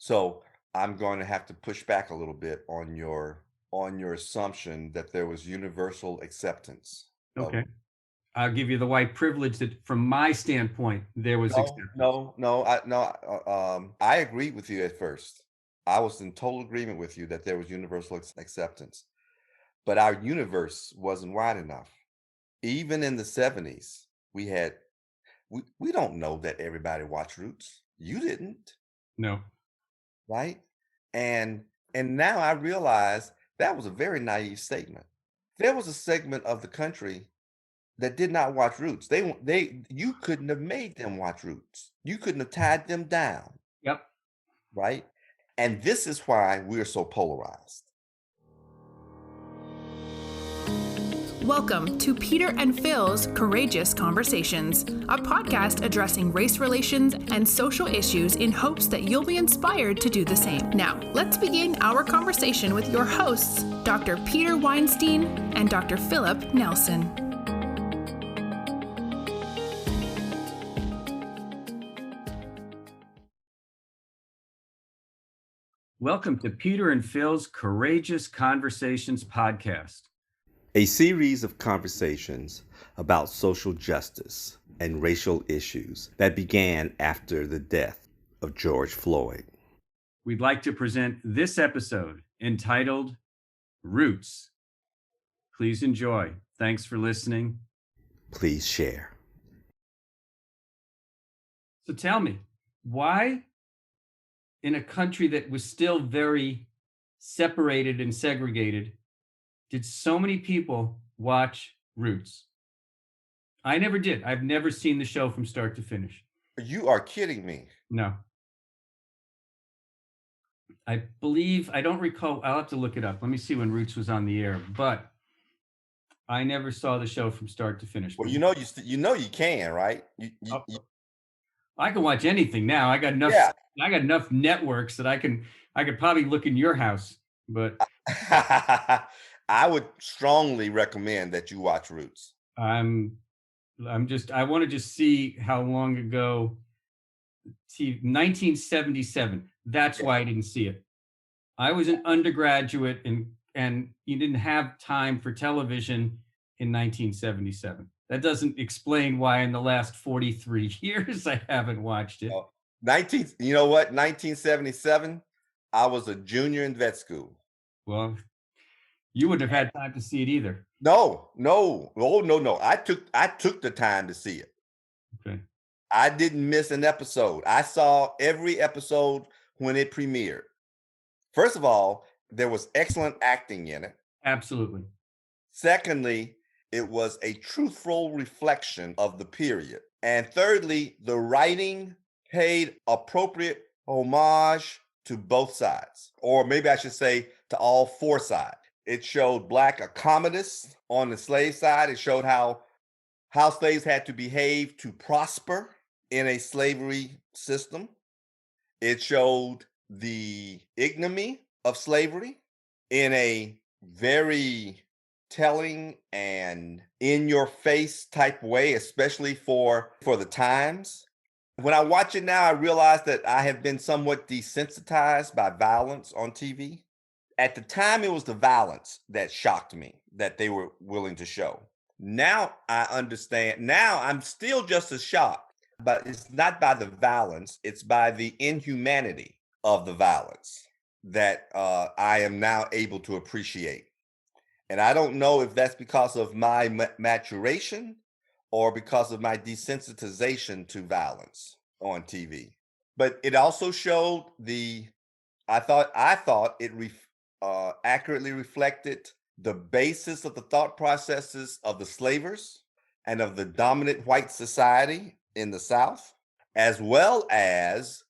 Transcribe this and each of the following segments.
So I'm going to have to push back a little bit on your assumption that there was universal acceptance of Okay. I'll give you the white privilege that from my standpoint, there was no, acceptance. no, no, I agreed with you at first. I was in total agreement with you that there was universal acceptance, but our universe wasn't wide enough. Even in the 70s, we had we don't know that everybody watched Roots. You didn't, No. right? And and now I realize that was a very naive statement. There was a segment of the country that did not watch Roots. They you couldn't have made them watch Roots. You couldn't have tied them down, Yep. right? And this is why we're so polarized. Welcome to Peter and Phil's Courageous Conversations, a podcast addressing race relations and social issues in hopes that you'll be inspired to do the same. Now, let's begin our conversation with your hosts, Dr. Peter Weinstein and Dr. Philip Nelson. Welcome to Peter and Phil's Courageous Conversations podcast. A series of conversations about social justice and racial issues that began after the death of George Floyd. We'd like to present this episode entitled Roots. Please enjoy. Thanks for listening. Please share. So tell me, why in a country that was still very separated and segregated did so many people watch Roots? I never did. I've never seen the show from start to finish. You are kidding me. No. I believe, I don't recall, I'll have to look it up. Let me see when Roots was on the air, but I never saw the show from start to finish. Well, But you know you can, right? oh, I can watch anything now. Yeah. I got enough networks that I could probably look in your house, but I would strongly recommend that you watch Roots. I'm I want to just see how long ago. See, 1977. That's Yeah. why I didn't see it. I was an undergraduate and you didn't have time for television in 1977. That doesn't explain why in the last 43 years I haven't watched it. Oh, 19 you know what? 1977, I was a junior in vet school. Well, you wouldn't have had time to see it either. No, no. Oh, no, no. I took the time to see it. Okay. I didn't miss an episode. I saw every episode when it premiered. First of all, there was excellent acting in it. Absolutely. Secondly, it was a truthful reflection of the period. And thirdly, the writing paid appropriate homage to both sides, or maybe I should say to all four sides. It showed Black accommodists on the slave side. It showed how slaves had to behave to prosper in a slavery system. It showed the ignominy of slavery in a very telling and in your face type way, especially for the times. When I watch it now, I realize that I have been somewhat desensitized by violence on TV. At the time, it was the violence that shocked me that they were willing to show. Now I understand. Now I'm still just as shocked, but it's not by the violence, it's by the inhumanity of the violence that I am now able to appreciate. And I don't know if that's because of my maturation or because of my desensitization to violence on TV. But it also showed I thought it accurately reflected the basis of the thought processes of the slavers and of the dominant white society in the South, as well as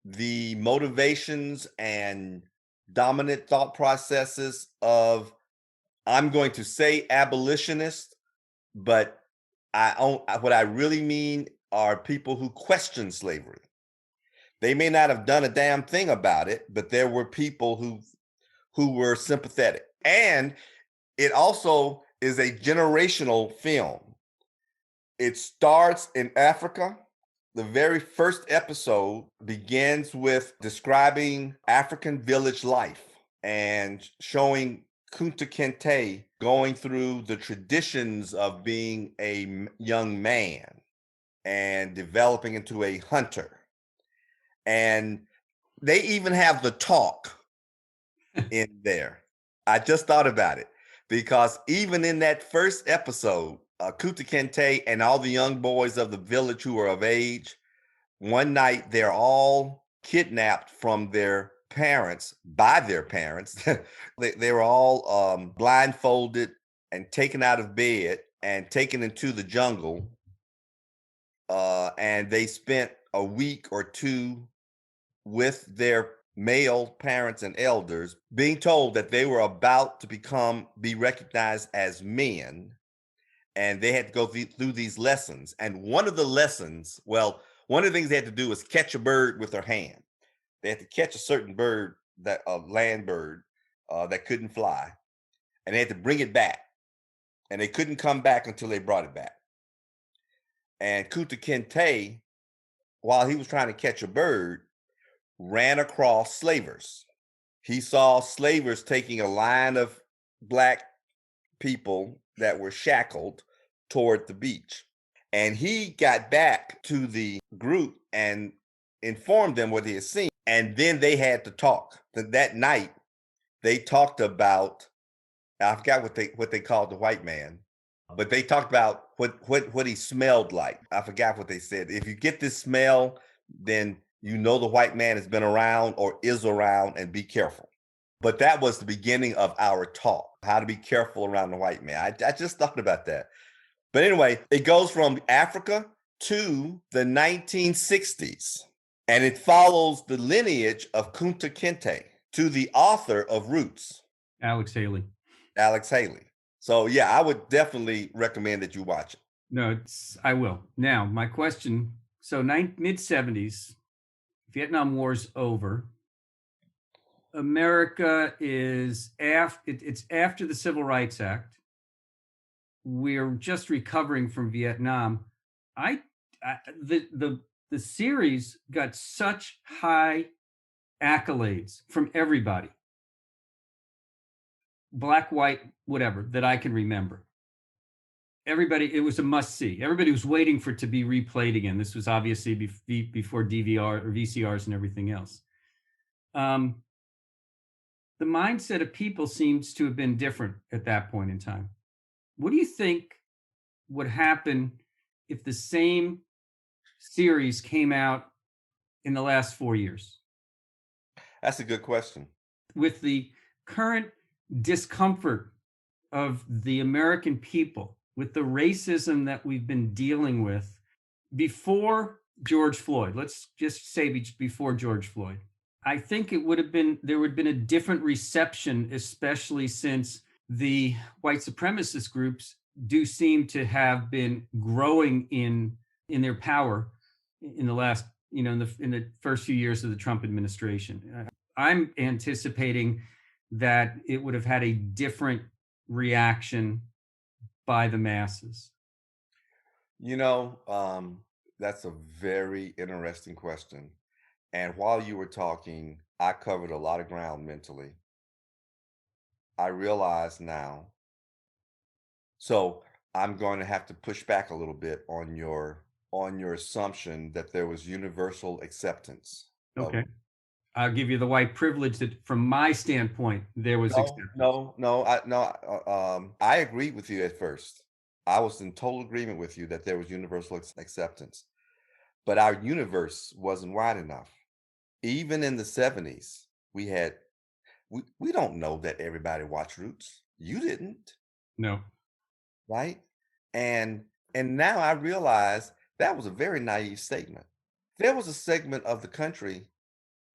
the motivations and dominant thought processes of, I'm going to say abolitionists, but what I really mean are people who question slavery. They may not have done a damn thing about it, but there were people who were sympathetic. And it also is a generational film. It starts in Africa The very first episode begins with describing African village life and showing Kunta Kinte going through the traditions of being a young man and developing into a hunter. And they even have the talk in there. I just thought about it because even in that first episode, Kunta Kinte and all the young boys of the village who are of age, one night they're all kidnapped from their parents by their parents. They were all blindfolded and taken out of bed and taken into the jungle. And they spent a week or two with their male parents and elders, being told that they were about to be recognized as men, and they had to go through these lessons. And one of the lessons, well, one of the things they had to do was catch a bird with their hand. They had to catch a certain bird, that a land bird that couldn't fly, and they had to bring it back. And they couldn't come back until they brought it back. And Kunta Kinte, while he was trying to catch a bird, ran across slavers. He saw slavers taking a line of black people that were shackled toward the beach. And he got back to the group and informed them what he had seen. And then they had to talk. That night, they talked about, I forgot what they called the white man, but they talked about what he smelled like. I forgot what they said. If you get this smell, then you know the white man has been around or is around, and be careful. But that was the beginning of our talk, how to be careful around the white man. I just thought about that. But anyway, it goes from Africa to the 1960s, and it follows the lineage of Kunta Kinte to the author of Roots, Alex Haley. Alex Haley. So yeah, I would definitely recommend that you watch it. No, I will. Now, my question, so mid-70s, Vietnam War's over. America is it's after the Civil Rights Act. We're just recovering from Vietnam. The series got such high accolades from everybody, black, white, whatever, that I can remember. Everybody, it was a must see. Everybody was waiting for it to be replayed again. This was obviously before DVR or VCRs and everything else. The mindset of people seems to have been different at that point in time. What do you think would happen if the same series came out in the last 4 years? That's a good question. With the current discomfort of the American people, with the racism that we've been dealing with before George Floyd, let's just say before George Floyd, I think there would have been a different reception, especially since the white supremacist groups do seem to have been growing in their power in the last, in the first few years of the Trump administration. I'm anticipating that it would have had a different reaction by the masses. That's a very interesting question. And while you were talking, I covered a lot of ground mentally. I realize now. So I'm going to have to push back a little bit on your assumption that there was universal acceptance. Okay. I'll give you the white privilege that from my standpoint, there was acceptance. I agreed with you at first. I was in total agreement with you that there was universal acceptance, but our universe wasn't wide enough. Even in the 70s, we don't know that everybody watched Roots. You didn't. No. Right? And now I realize that was a very naive statement. There was a segment of the country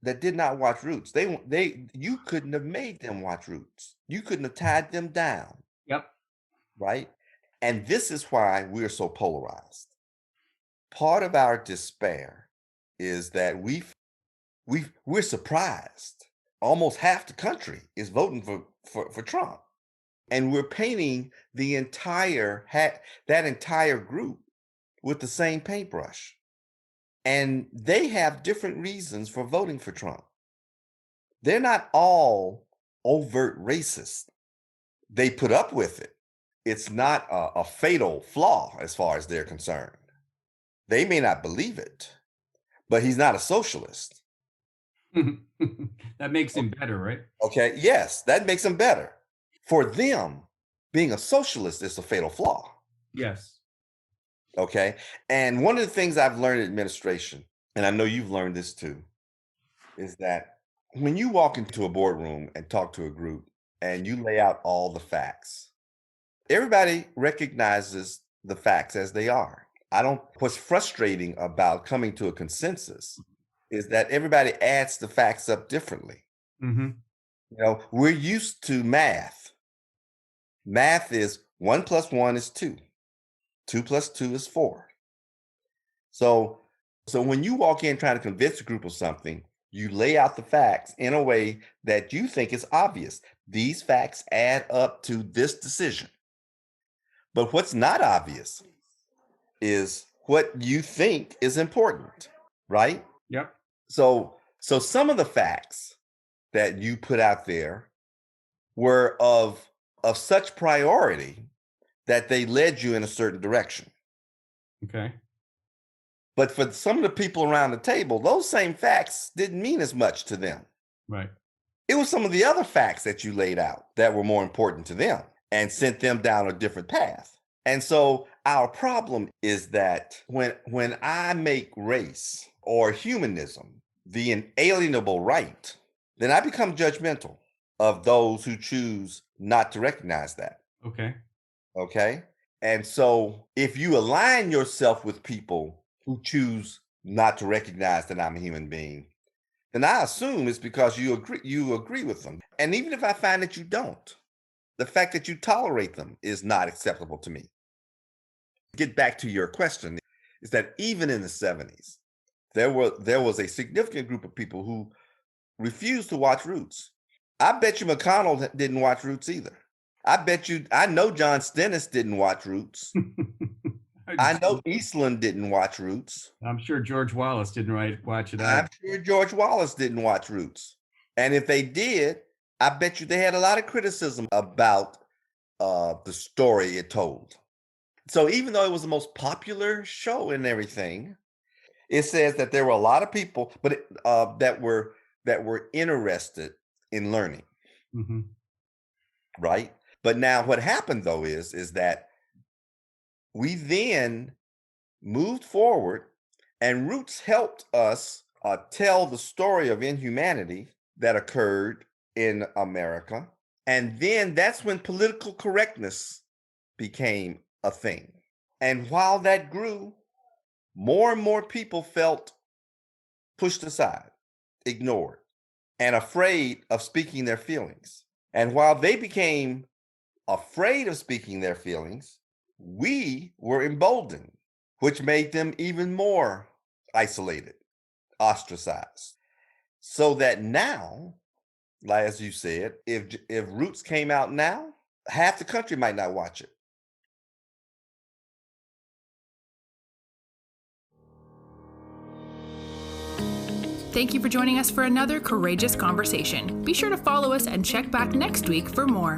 that did not watch Roots. You couldn't have made them watch Roots. You couldn't have tied them down. Yep. Right? And this is why we're so polarized. Part of our despair is that we're surprised. Almost half the country is voting for Trump. And we're painting that entire group with the same paintbrush. And they have different reasons for voting for Trump. They're not all overt racist. They put up with it. It's not a fatal flaw as far as they're concerned. They may not believe it, but he's not a socialist. That makes him better, right? Okay, yes, that makes him better. For them, being a socialist is a fatal flaw. Yes. Okay, and one of the things I've learned in administration, and I know you've learned this too, is that when you walk into a boardroom and talk to a group and you lay out all the facts, everybody recognizes the facts as they are. What's frustrating about coming to a consensus is that everybody adds the facts up differently. Mm-hmm. You know, we're used to math. Math is 1 + 1 is 2. 2 + 2 is 4. So when you walk in trying to convince a group of something, you lay out the facts in a way that you think is obvious. These facts add up to this decision. But what's not obvious is what you think is important, right? Yep. So some of the facts that you put out there were of such priority that they led you in a certain direction. Okay. But for some of the people around the table, those same facts didn't mean as much to them. Right. It was some of the other facts that you laid out that were more important to them and sent them down a different path. And so our problem is that when I make race or humanism the inalienable right, then I become judgmental of those who choose not to recognize that. Okay. Okay. And so if you align yourself with people who choose not to recognize that I'm a human being, then I assume it's because you agree with them. And even if I find that you don't, the fact that you tolerate them is not acceptable to me. Get back to your question, is that even in the 70s, there was a significant group of people who refused to watch Roots. I bet you McConnell didn't watch Roots either. I know John Stennis didn't watch Roots. I know Eastland didn't watch Roots. I'm sure George Wallace didn't watch it I'm either. sure George Wallace didn't watch Roots. And if they did, I bet you they had a lot of criticism about the story it told. So even though it was the most popular show and everything, it says that there were a lot of people, but that were interested in learning, Mm-hmm. right? But now what happened though is that we then moved forward, and Roots helped us tell the story of inhumanity that occurred in America, and then that's when political correctness became a thing. And while that grew, more and more people felt pushed aside, ignored, and afraid of speaking their feelings. And while they became afraid of speaking their feelings, we were emboldened, which made them even more isolated, ostracized. So that now, like as you said, if Roots came out now, half the country might not watch it. Thank you for joining us for another courageous conversation. Be sure to follow us and check back next week for more.